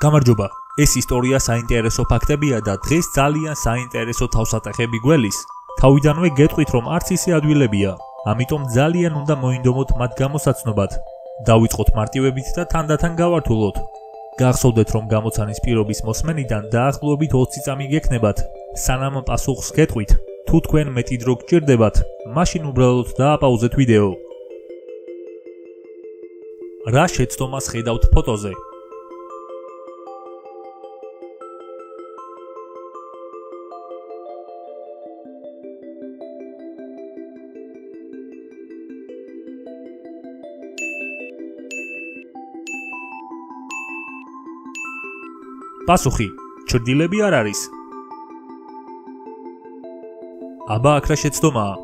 გამარჯობა, ეს ისტორია საინტერესო ფაქტებია და დღეს ძალიან საინტერესო თავსატეხები გველის. თავიდანვე გეტყვით, რომ არც ისე ადვილებია, ამიტომ ძალიან უნდა მოინდომოთ მათ გამოსაცნობად. დავიწყოთ მარტივებით და თანდათან გავართულოთ. გახსოვდეთ, რომ გამოცანის პირობის მოსმენიდან დაახლოებით 20 წამი გექნებათ. სანამ პასუხს გეტყვით, თუ თქვენ მეტი დრო გჭირდებათ, მაშინ უბრალოდ დააპაუზეთ ვიდეო. რა შეცდომას ხედავთ ფოტოზე? პასუხი: ჩრდილები არ არის. აბა აქ რა შეცდომაა?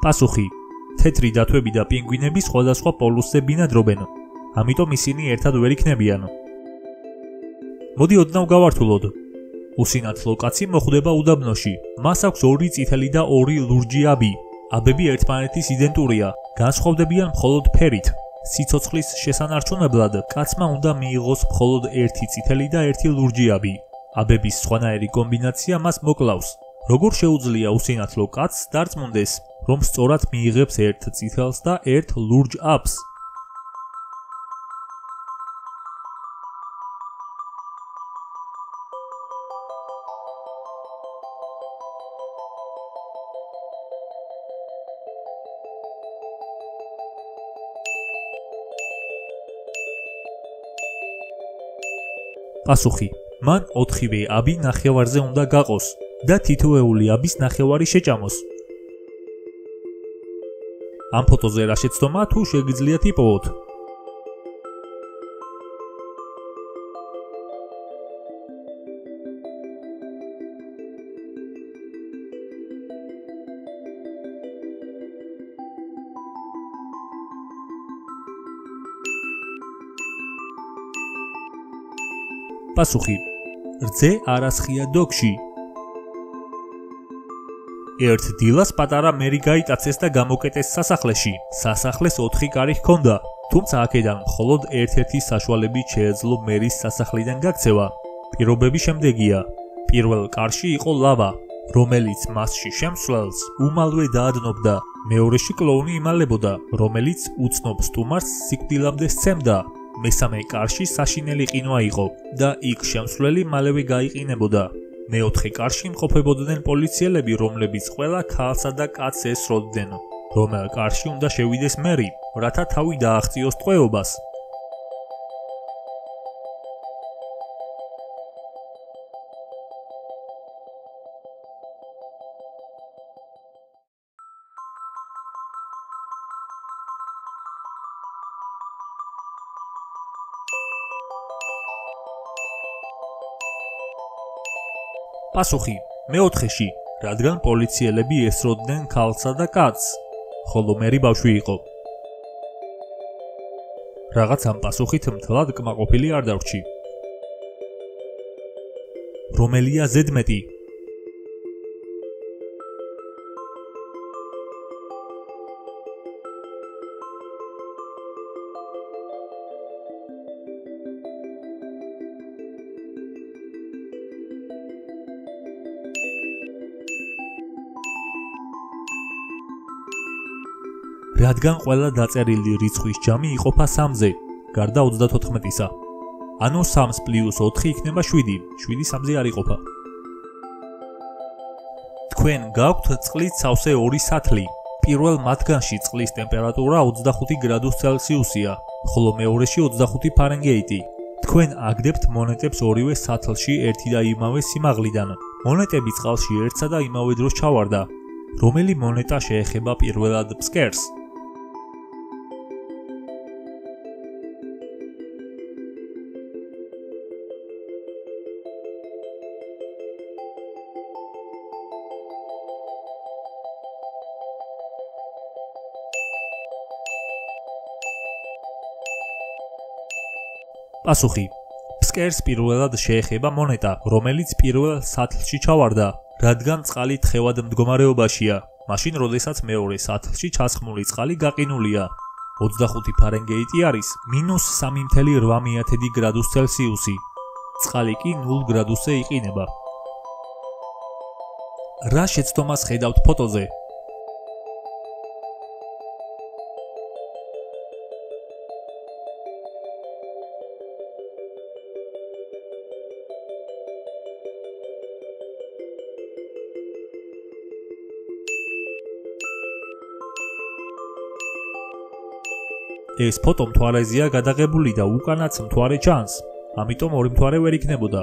პასუხი: თეთრი დათვები და პინგვინები სხვადასხვა პოლუსზე ბინადრობენ, ამიტომ ისინი ერთად ვერ იქნებიან. მოდი ოდნავ გავართულოთ. უსინათლო კაცი მოხვდება უდაბნოში. მას აქვს 2 წითელი და 2 ლურჯი აბი. აბები ერთმანეთის იდენტურია, განსხვავდებიან მხოლოდ ფერით. სიცოცხლის შესანარჩუნებლად კაცმა უნდა მიიღოს მხოლოდ 1 წითელი და 1 ლურჯი აბი. აბების სხვანაირი კომბინაცია მას მოკლავს. როგორ შეუძლია უსინათლო კაცს დარწმუნდეს, რომ სწორად მიიღებს 1 წითელს და 1 ლურჯ აბს? პასუხი: მან 4-ვე აბი ნახევარზე უნდა გაყოს და თითოეული აბის ნახევარი შეჭამოს. ამ ფოტოზე რა შეცდომა თუ შეგიძლიათ იპოვოთ? პასუხი: რძე არასხია დოგში. ერთ დილას პატარა მერი გაიტაცეს და გამოკეტეს სასახლეში. სასახლეს 4 კარი ჰქონდა, თუმცა აქედან მხოლოდ ერთ-ერთი საშუალებით შეეძლო მერის სასახლიდან გაქცევა. პირობები შემდეგია: პირველ კარში იყო ლავა, რომელიც მასში შემსვლელს უმალვე დაადნობდა. მეორეში კლოუნი იმალებოდა, რომელიც უცნობ სტუმარს სიკვდილამდე სცემდა. მესამე კარში საშინელი ყინვა იყო და იქ შემსვლელი მალევე გაიყინებოდა. მეოთხე კარში იმყოფებოდნენ პოლიციელები, რომლებიც ყველა ქალსა და კაცს ესროდნენ. რომელ კარში უნდა შევიდეს მერი, რათა თავი დააღწიოს ტყვეობას? პასუხი: მეოთხეში, რადგან პოლიციელები ესროდნენ ქალსა და კაცს, ხოლო მერი ბავშვი იყო. რაღაც ამ პასუხით მთლად კმაყოფილი არ დარჩი. რომელია ზედმეტი? რადგან ყველა დაწერილი რიცხვის ჯამი იყოფა 3-ზე, გარდა 34-ისა. ანუ 3 + 4 იქნება 7. 7 3-ზე არ იყოფა. თქვენ გაქვთ წყლის სავსე 2 სათლი. პირველ მათგანში წყლის ტემპერატურა 25 გრადუს ცელსიუსია, ხოლო მეორეში 25 ფარენგეიტი. თქვენ აგდებთ მონეტებს ორივე სათლში ერთი და იმავე სიმაღლიდან. მონეტები წყალში ერთსა და იმავე დროს ჩავარდა. რომელი მონეტა შეეხება პირველად ფსკერს? პასუხი: ფსკერს პირველად შეეხება მონეტა, რომელიც პირველ სათლში ჩავარდა, რადგან წყალი თხევად მდგომარეობაშია, მაშინ როდესაც მეორე სათლში ჩასხმული წყალი გაყინულია. 25 ფარენგეიტი არის -3.8 გრადუს ცელსიუსი. წყალი კი 0 გრადუსზე იყინება. რა შეცდომას ხედავთ ფოტოზე? ეს ფოტო მთვარეზეა გადაღებული და უკანაც მთვარე ჩანს, ამიტომ ორი მთვარე ვერ იქნებოდა.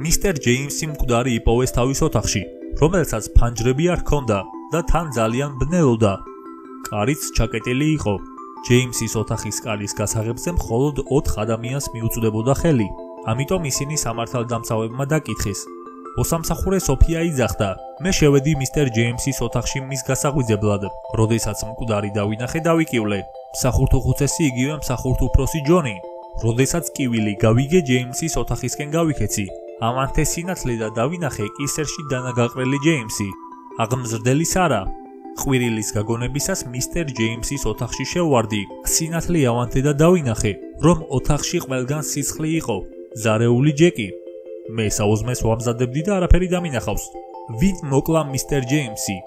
მისტერ ჯეიმსი მკვდარი იპოვეს თავის ოთახში, რომელსაც ფანჯრები არ ჰქონდა და თან ძალიან ბნელოდა. კარიც ჩაკეტილი იყო. ჯეიმსის ოთახის კარის გასაღებზე მხოლოდ 4 ადამიანს მიუწვდებოდა ხელი, ამიტომ ისინი სამართალდამცავებმა დაკითხეს. მოსამსახურე სოფია იძახდა: მე შევედი მისტერ ჯეიმსის ოთახში მის გასაღვიძებლად. როდესაც მკვდარი დავინახე, დავიკივლე. მსახურთო ხუცესი იგივე მსახურთუფროსი ჯონი. როდესაც კივილი გავიგე, ჯეიმსის ოთახისკენ გავიქეცი. ამანთე სინათლე და დავინახე კისერში დანაგაყრელი ჯეიმსი. აღმზრდელი სარა. ყვირილის გაგონებისას მისტერ ჯეიმსის ოთახში შევვარდი. სინათლე ავანთე და დავინახე, რომ ოთახში ყველგან სისხლი იყო. ზარეული ჯეკი. მე საუზმეს ვამზადებდი და არაფერი დამინახავს. ვინ მოკლა მისტერ ჯეიმსი?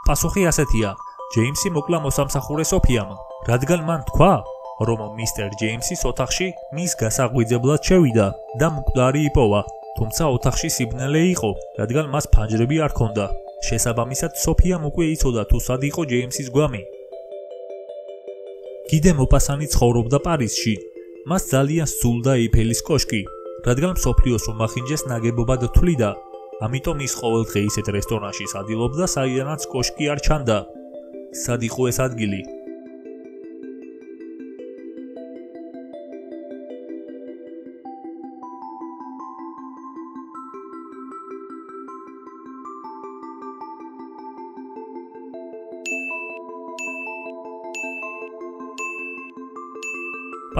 პასუხი ასეთია: ჯეიმსი მოკლა მოსამსახურე სოფიამ, რადგან მან თქვა, რომ მისტერ ჯეიმსის ოთახში მის გასაღვიძებლად შევიდა და მკვდარი იპოვა, თუმცა ოთახში სიბნელე იყო, რადგან მას ფანჯრები არ ჰქონდა. შესაბამისად, სოფიამ უკვე იცოდა თუ სად იყო ჯეიმსის გვამი. კიდე მოპასანი ცხოვრობდა პარიზში. მას ძალიან სძულდა ეიფელის კოშკი, რადგან მსოფლიოს უმახინჯეს ნაგებობად თვლიდა. ამიტომ ის ყოველდღე ისეთ რესტორანში სადილობდა, საიდანაც კოშკი არ ჩანდა. სად იყო ეს ადგილი?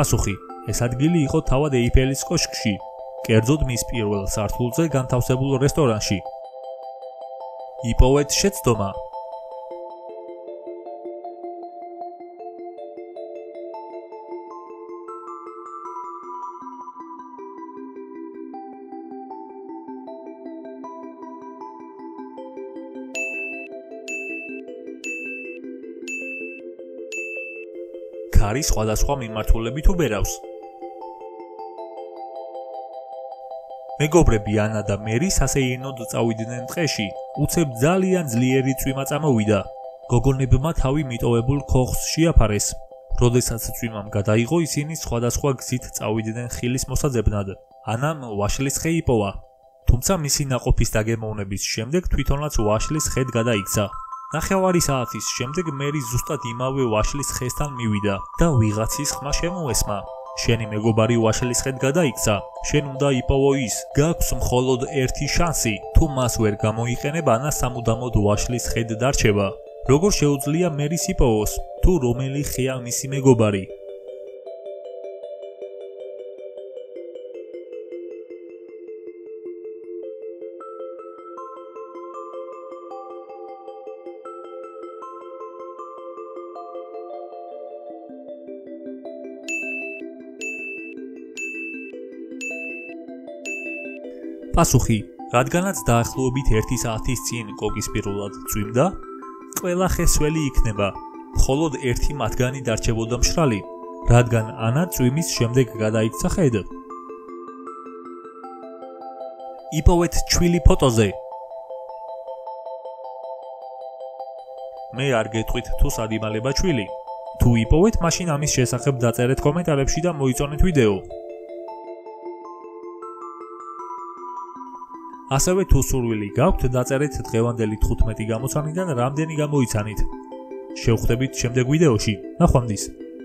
პასუხი: ეს ადგილი იყო თავად ეიფელის კოშკში, კერძოდ მის პირველ სართულზე განთავსებულ რესტორანში. იპოვეთ შეცდომა. ქარი სხვადასხვა მიმართულებით უბერავს. მეგობრები ანა და მერი სასეირნოდ წავიდნენ ტყეში. უცებ ძალიან ძლიერი წვიმა წამოვიდა. გოგონებმა თავი მიტოვებულ ქოხს შეაფარეს. როდესაც წვიმამ გადაიღო, ისინი სხვადასხვა გზით წავიდნენ ხილის მოსაძებნად. ანამ ვაშლის ხე იპოვა. თუმცა მისი ნაყოფის დაგემოვნების შემდეგ თვითონაც ვაშლის ხედ გადაიქცა. ნახევარი საათის შემდეგ მერი ზუსტად იმავე ვაშლის ხესთან მივიდა და ვიღაცის ხმა შემოესმა. შენი მეგობარი ვაშლის ხედ გადაიქცა, შენ უნდა იპოვო ის. გაქვს მხოლოდ ერთი შანსი, თუ მას ვერ გამოიყენებ, ანა სამუდამოდ ვაშლის ხედ დარჩება. როგორ შეუძლია მერის იპოვოს, თუ რომელი ხეა მისი მეგობარი? პასუხი: რადგანაც დაახლოებით 1 საათის წინ კოკისპირულად წვიმდა, ყველა ხესველი იქნება, მხოლოდ ერთი მათგანი დარჩებოდა მშრალი, რადგან ანა წვიმის შემდეგ გადაიქცა ხედ. იპოვეთ ჩვილი ფოტოზე. მე არ გეტყვით თუ სად იმალება ჩვილი. თუ იპოვეთ, მაშინ ამის შესახებ დაწერეთ კომენტარებში და მოიწონეთ ვიდეო. ასევე თუ სურვილი გაქვთ, დაწერეთ დღევანდელი 15 გამოცანიდან რამდენი გამოიცანით. შევხვდებით შემდეგ ვიდეოში. ნახვამდის.